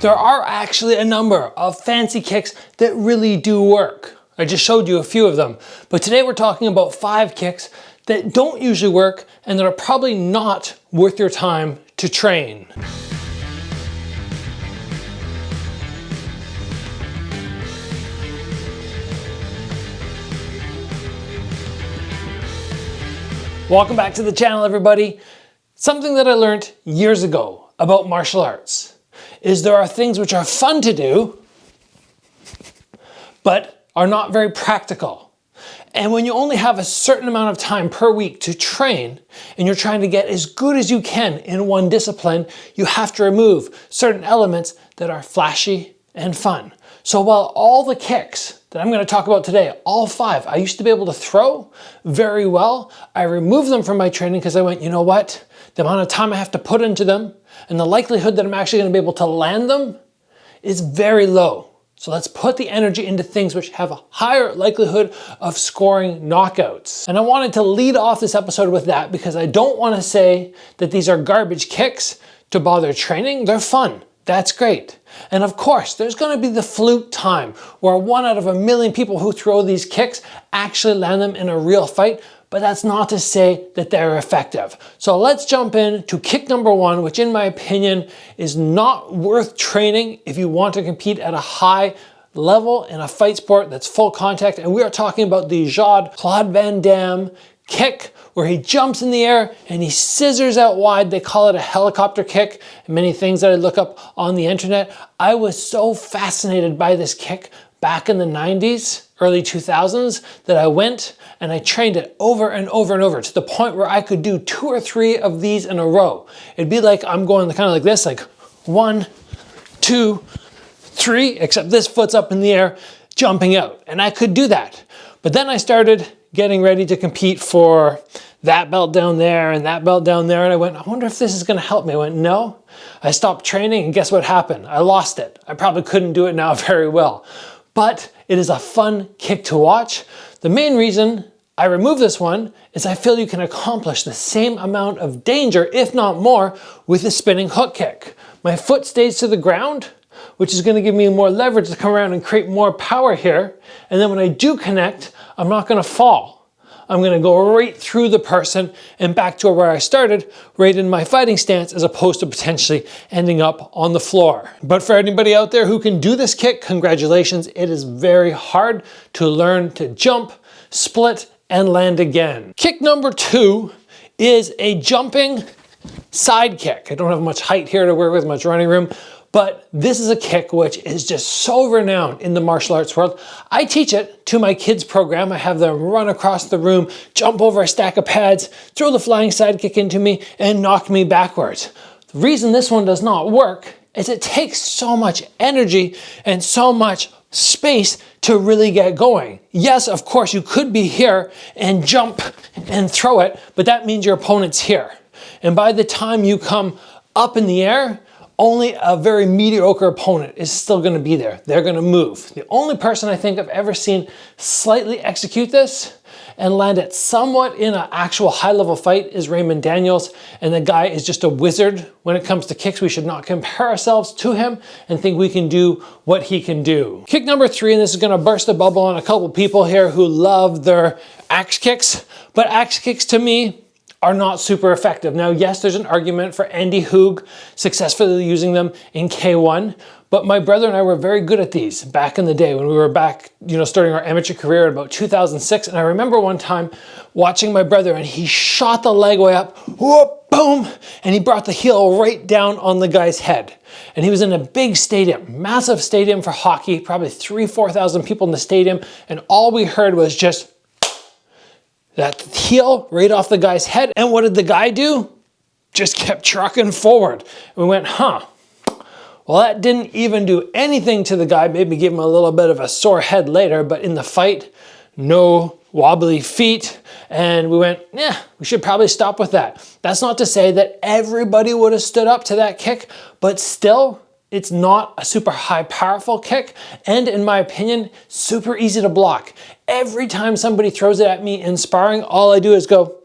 There are actually a number of fancy kicks that really do work. I just showed you a few of them, but today we're talking about 5 kicks that don't usually work and that are probably not worth your time to train. Welcome back to the channel, everybody. Something that I learned years ago about martial arts is there are things which are fun to do, but are not very practical. And when you only have a certain amount of time per week to train, and you're trying to get as good as you can in one discipline, you have to remove certain elements that are flashy and fun. So while all the kicks that I'm going to talk about today, all 5, I used to be able to throw very well, I removed them from my training because I went, you know what? The amount of time I have to put into them and the likelihood that I'm actually going to be able to land them is very low. So let's put the energy into things which have a higher likelihood of scoring knockouts. And I wanted to lead off this episode with that because I don't want to say that these are garbage kicks to bother training. They're fun. That's great. And of course, there's going to be the fluke time where 1 out of a million people who throw these kicks actually land them in a real fight, but that's not to say that they're effective. So let's jump in to kick number 1, which in my opinion is not worth training if you want to compete at a high level in a fight sport that's full contact. And we are talking about the Jean-Claude Van Damme kick, where he jumps in the air and he scissors out wide. They call it a helicopter kick. And many things that I look up on the internet. I was so fascinated by this kick back in the 90s, early 2000s, that I went and I trained it over and over and over to the point where I could do 2 or 3 of these in a row. It'd be like I'm going kind of like this, like 1, 2, 3, except this foot's up in the air, jumping out. And I could do that. But then I started getting ready to compete for that belt down there and that belt down there. And I went, I wonder if this is going to help me. I went, no. I stopped training and guess what happened? I lost it. I probably couldn't do it now very well. But it is a fun kick to watch. The main reason I removed this one is I feel you can accomplish the same amount of danger, if not more, with a spinning hook kick. My foot stays to the ground, which is going to give me more leverage to come around and create more power here. And then when I do connect, I'm not going to fall. I'm going to go right through the person and back to where I started, right in my fighting stance, as opposed to potentially ending up on the floor. But for anybody out there who can do this kick, congratulations. It is very hard to learn to jump, split, and land again. Kick number 2 is a jumping side kick. I don't have much height here to work with, much running room, but this is a kick which is just so renowned in the martial arts world. I teach it to my kids program. I have them run across the room, jump over a stack of pads, throw the flying side kick into me, and knock me backwards. The reason this one does not work is it takes so much energy and so much space to really get going. Yes, of course, you could be here and jump and throw it, but that means your opponent's here. And by the time you come up in the air, only a very mediocre opponent is still going to be there. They're going to move. The only person I think I've ever seen slightly execute this and land it somewhat in an actual high-level fight is Raymond Daniels, and the guy is just a wizard when it comes to kicks. We should not compare ourselves to him and think we can do what he can do. Kick number 3, and this is going to burst a bubble on a couple people here who love their axe kicks, but axe kicks to me are not super effective. Now, yes, there's an argument for Andy Hoog successfully using them in K1, but my brother and I were very good at these back in the day when we were back, starting our amateur career in about 2006. And I remember one time watching my brother and he shot the leg way up, whoop, boom, and he brought the heel right down on the guy's head. And he was in a big stadium, massive stadium for hockey, probably 3,000-4,000 people in the stadium. And all we heard was just that heel right off the guy's head. And what did the guy do? Just kept trucking forward. And we went, huh. Well, that didn't even do anything to the guy, maybe give him a little bit of a sore head later, but in the fight, no wobbly feet. And we went, yeah, we should probably stop with that. That's not to say that everybody would have stood up to that kick, but still, it's not a super high powerful kick, and in my opinion, super easy to block. Every time somebody throws it at me in sparring, all I do is go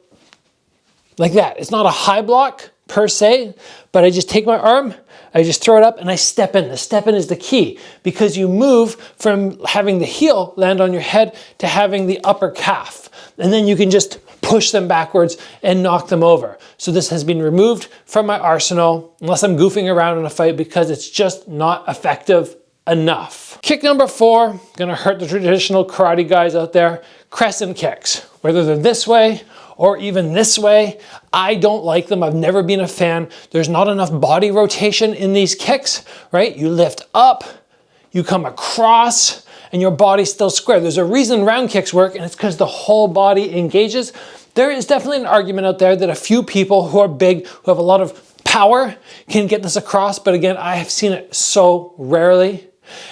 like that. It's not a high block, per se, but I just take my arm, I just throw it up and I step in. The step in is the key because you move from having the heel land on your head to having the upper calf. And then you can just push them backwards and knock them over. So this has been removed from my arsenal unless I'm goofing around in a fight because it's just not effective enough. Kick number 4, gonna hurt the traditional karate guys out there, crescent kicks. Whether they're this way or even this way, I don't like them. I've never been a fan. There's not enough body rotation in these kicks, right? You lift up, you come across, and your body's still square. There's a reason round kicks work, and it's because the whole body engages. There is definitely an argument out there that a few people who are big, who have a lot of power, can get this across, but again, I have seen it so rarely,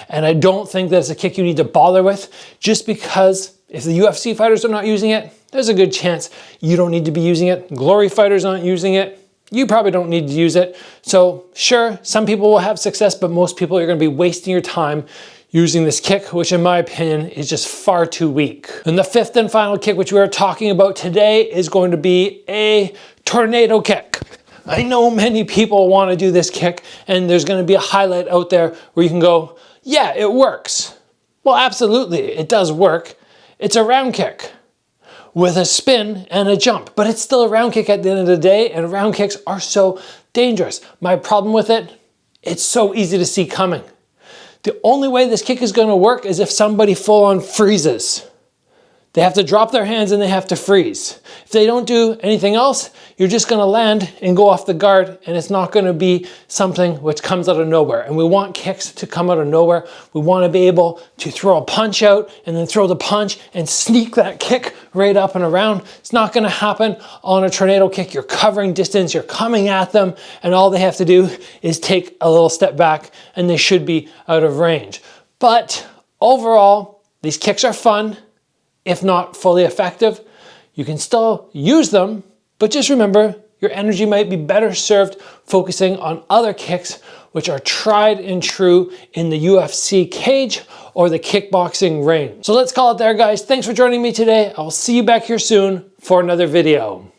and I don't think that it's a kick you need to bother with, just because if the UFC fighters are not using it, there's a good chance you don't need to be using it. Glory fighters aren't using it. You probably don't need to use it. So sure, some people will have success, but most people are gonna be wasting your time using this kick, which in my opinion is just far too weak. And the 5th and final kick, which we are talking about today, is going to be a tornado kick. I know many people want to do this kick, and there's going to be a highlight out there where you can go, yeah, it works. Well, absolutely, it does work. It's a round kick with a spin and a jump, but it's still a round kick at the end of the day, and round kicks are so dangerous. My problem with it, it's so easy to see coming. The only way this kick is going to work is if somebody full on freezes. They have to drop their hands and they have to freeze. If they don't do anything else, you're just going to land and go off the guard, and it's not going to be something which comes out of nowhere. And we want kicks to come out of nowhere. We want to be able to throw a punch out and then throw the punch and sneak that kick right up and around. It's not going to happen on a tornado kick. You're covering distance, you're coming at them, and all they have to do is take a little step back and they should be out of range. But overall, these kicks are fun. If not fully effective, you can still use them, but just remember, your energy might be better served focusing on other kicks which are tried and true in the UFC cage or the kickboxing ring. So let's call it there, guys. Thanks for joining me today. I'll see you back here soon for another video.